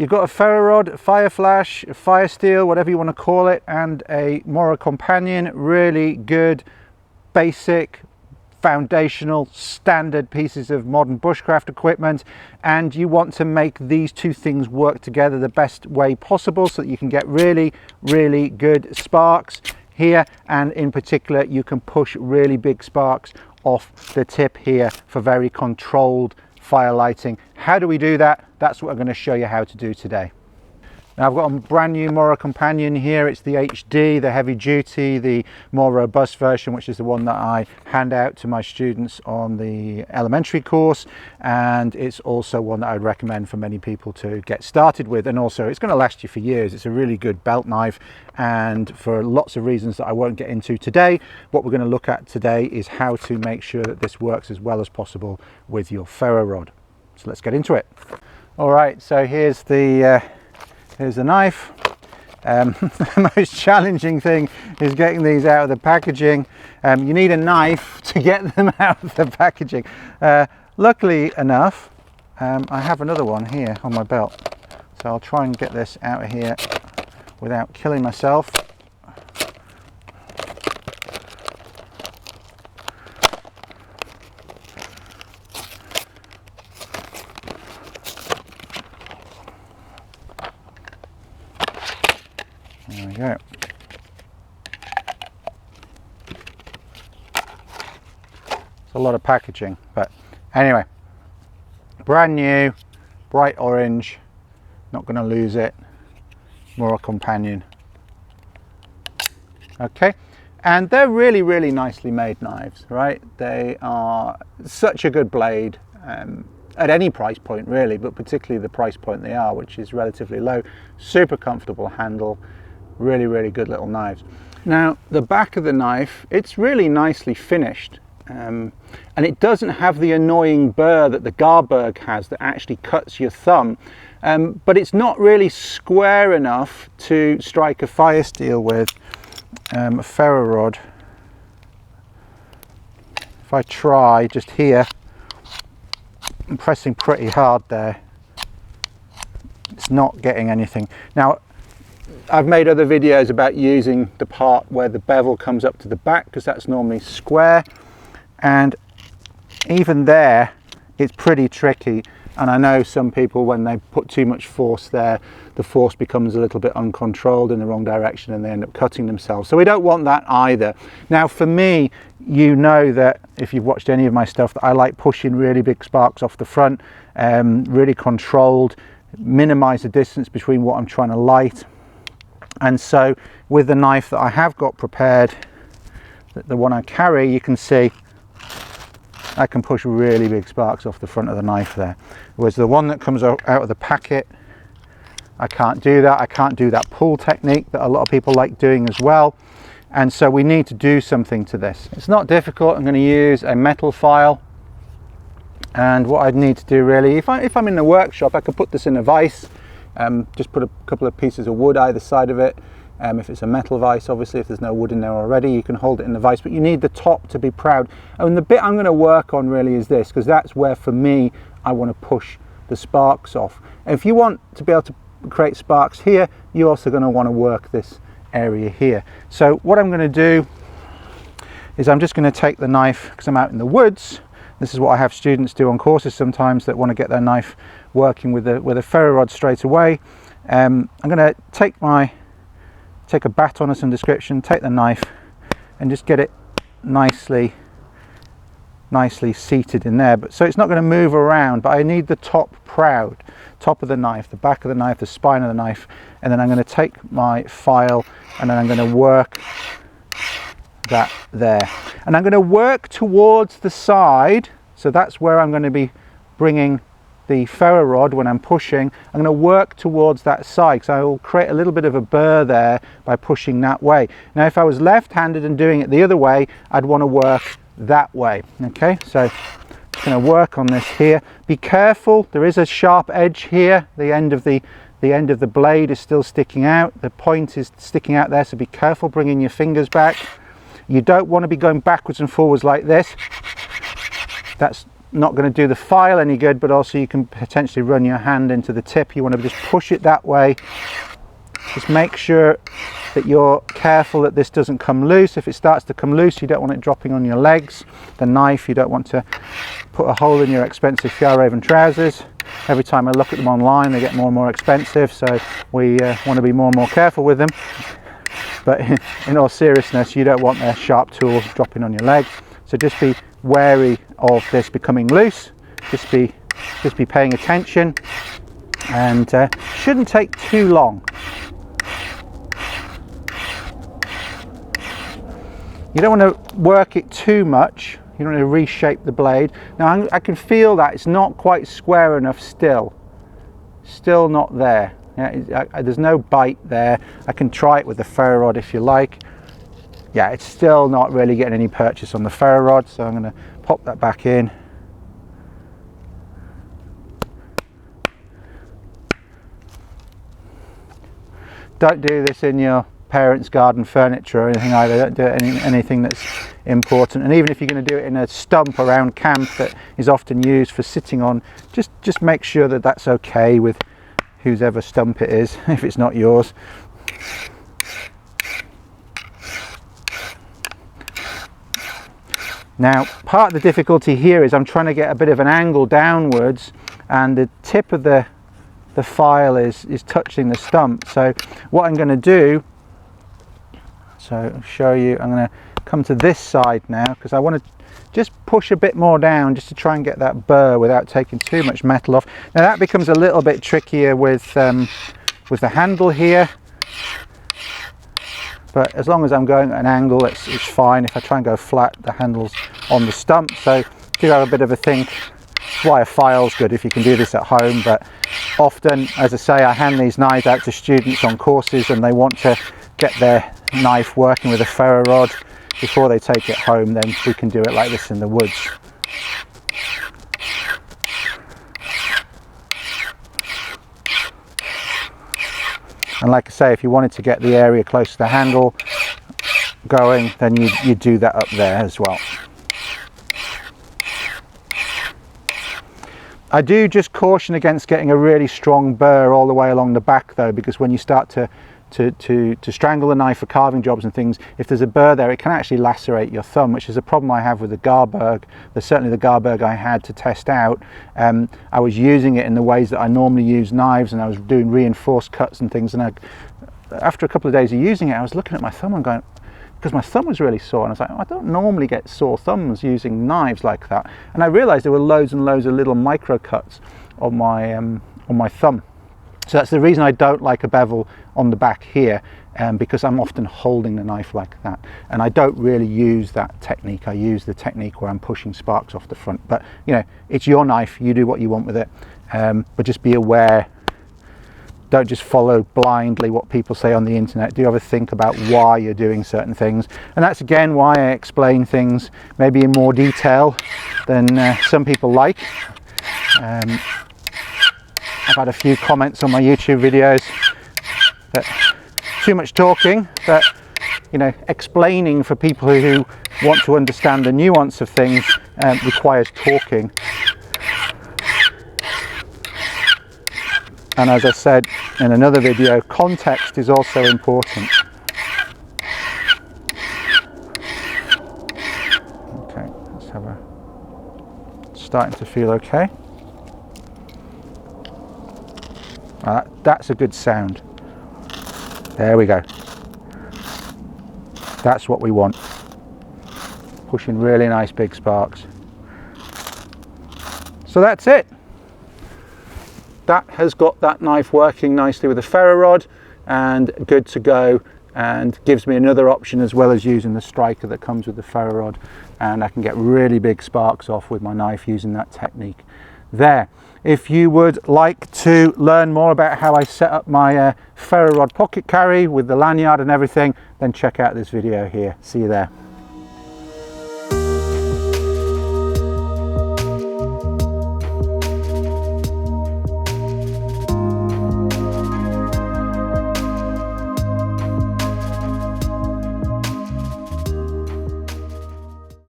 You've got a ferro rod, a fire flash, a firesteel, whatever you want to call it, and a Mora Companion. Really good, basic, foundational, standard pieces of modern bushcraft equipment, and you want to make these two things work together the best way possible so that you can get really, really good sparks here, and in particular you can push really big sparks off the tip here for very controlled fire lighting. How do we do that? That's what I'm going to show you how to do today. Now I've got a brand new Mora Companion here. It's the HD, the heavy duty, the more robust version, which is the one that I hand out to my students on the elementary course, and it's also one that I would recommend for many people to get started with, and also it's going to last you for years. It's a really good belt knife, and for lots of reasons that I won't get into today, what we're going to look at today is how to make sure that this works as well as possible with your ferro rod. So let's get into it. All right, so here's the knife. The most challenging thing is getting these out of the packaging. You need a knife to get them out of the packaging. Luckily enough, I have another one here on my belt, so I'll try and get this out of here without killing myself. There we go. It's a lot of packaging, but anyway, brand new, bright orange, not going to lose it, Mora Companion. Okay, and they're really, really nicely made knives, right? They are such a good blade at any price point really, but particularly the price point they are, which is relatively low. Super comfortable handle. Really, really good little knives. Now the back of the knife, it's really nicely finished, and it doesn't have the annoying burr that the Garberg has that actually cuts your thumb, but it's not really square enough to strike a firesteel with. A ferro rod, if I try just here, I'm pressing pretty hard there, it's not getting anything. Now I've made other videos about using the part where the bevel comes up to the back, because that's normally square, and even there it's pretty tricky, and I know some people, when they put too much force there, the force becomes a little bit uncontrolled in the wrong direction and they end up cutting themselves, so we don't want that either. Now for me, you know that if you've watched any of my stuff, that I like pushing really big sparks off the front, really controlled, minimize the distance between what I'm trying to light. And so with the knife that I have got prepared, the one I carry, you can see I can push really big sparks off the front of the knife there. Whereas the one that comes out of the packet, I can't do that. I can't do that pull technique that a lot of people like doing as well. And so we need to do something to this. It's not difficult. I'm going to use a metal file. And what I'd need to do really, if I'm in the workshop, I could put this in a vise. Just put a couple of pieces of wood either side of it. If it's a metal vise, obviously, if there's no wood in there already, you can hold it in the vise, but you need the top to be proud. And the bit I'm going to work on really is this, because that's where, for me, I want to push the sparks off. And if you want to be able to create sparks here, you're also going to want to work this area here. So what I'm going to do is I'm just going to take the knife, because I'm out in the woods. This is what I have students do on courses sometimes, that want to get their knife working with a ferro rod straight away. I'm going to take a baton of some description, take the knife and just get it nicely seated in there. But so it's not going to move around, but I need the top proud, top of the knife, the back of the knife, the spine of the knife, and then I'm going to take my file and then I'm going to work that there, and I'm going to work towards the side. So that's where I'm going to be bringing the ferro rod when I'm pushing. I'm going to work towards that side, because I will create a little bit of a burr there by pushing that way. Now if I was left-handed and doing it the other way, I'd want to work that way. Okay, so I'm going to work on this here. Be careful, there is a sharp edge here. The end of the blade is still sticking out, the point is sticking out there, so be careful bringing your fingers back. You don't want to be going backwards and forwards like this. That's not going to do the file any good, but also you can potentially run your hand into the tip. You want to just push it that way. Just make sure that you're careful that this doesn't come loose. If it starts to come loose, you don't want it dropping on your legs. The knife, you don't want to put a hole in your expensive Fjällräven trousers. Every time I look at them online, they get more and more expensive, so we want to be more and more careful with them. But in all seriousness, you don't want a sharp tool dropping on your leg. So just be wary of this becoming loose. Just be paying attention, and shouldn't take too long. You don't want to work it too much. You don't want to reshape the blade. Now I can feel that it's not quite square enough still. Still not there. Yeah, there's no bite there. I can try it with the ferro rod if you like. Yeah, it's still not really getting any purchase on the ferro rod, so I'm going to pop that back in. Don't do this in your parents' garden furniture or anything either. Don't do it anything that's important. And even if you're going to do it in a stump around camp that is often used for sitting on, just make sure that that's okay with whose ever stump it is, if it's not yours. Now, part of the difficulty here is I'm trying to get a bit of an angle downwards, and the tip of the file is touching the stump. So what I'm going to do, so I'll show you, I'm going to come to this side now, because I want to just push a bit more down just to try and get that burr without taking too much metal off. Now that becomes a little bit trickier with the handle here, but as long as I'm going at an angle, it's fine. If I try and go flat, the handle's on the stump, so do have a bit of a think. That's why a file's good if you can do this at home, but often, as I say, I hand these knives out to students on courses and they want to get their knife working with a ferro rod before they take it home. Then we can do it like this in the woods. And like I say, if you wanted to get the area close to the handle going, then you do that up there as well. I do just caution against getting a really strong burr all the way along the back though, because when you start to strangle a knife for carving jobs and things, if there's a burr there, it can actually lacerate your thumb, which is a problem I have with the Garberg. There's certainly the Garberg I had to test out. I was using it in the ways that I normally use knives, and I was doing reinforced cuts and things, and after a couple of days of using it, I was looking at my thumb and going, because my thumb was really sore, and I was like, oh, I don't normally get sore thumbs using knives like that. And I realized there were loads and loads of little micro cuts on my thumb. So that's the reason I don't like a bevel on the back here, because I'm often holding the knife like that, and I don't really use that technique. I use the technique where I'm pushing sparks off the front. But you know, it's your knife, you do what you want with it, but just be aware. Don't just follow blindly what people say on the internet. Do have a think about why you're doing certain things, and that's again why I explain things maybe in more detail than some people like. I've had a few comments on my YouTube videos that too much talking, but you know, explaining for people who want to understand the nuance of things requires talking. And as I said in another video, context is also important. Okay, let's have a, starting to feel okay. That's a good sound. There we go. That's what we want. Pushing really nice big sparks. So that's it. That has got that knife working nicely with a ferro rod and good to go, and gives me another option as well as using the striker that comes with the ferro rod, and I can get really big sparks off with my knife using that technique there. If you would like to learn more about how I set up my ferro rod pocket carry with the lanyard and everything, then check out this video here. See you there.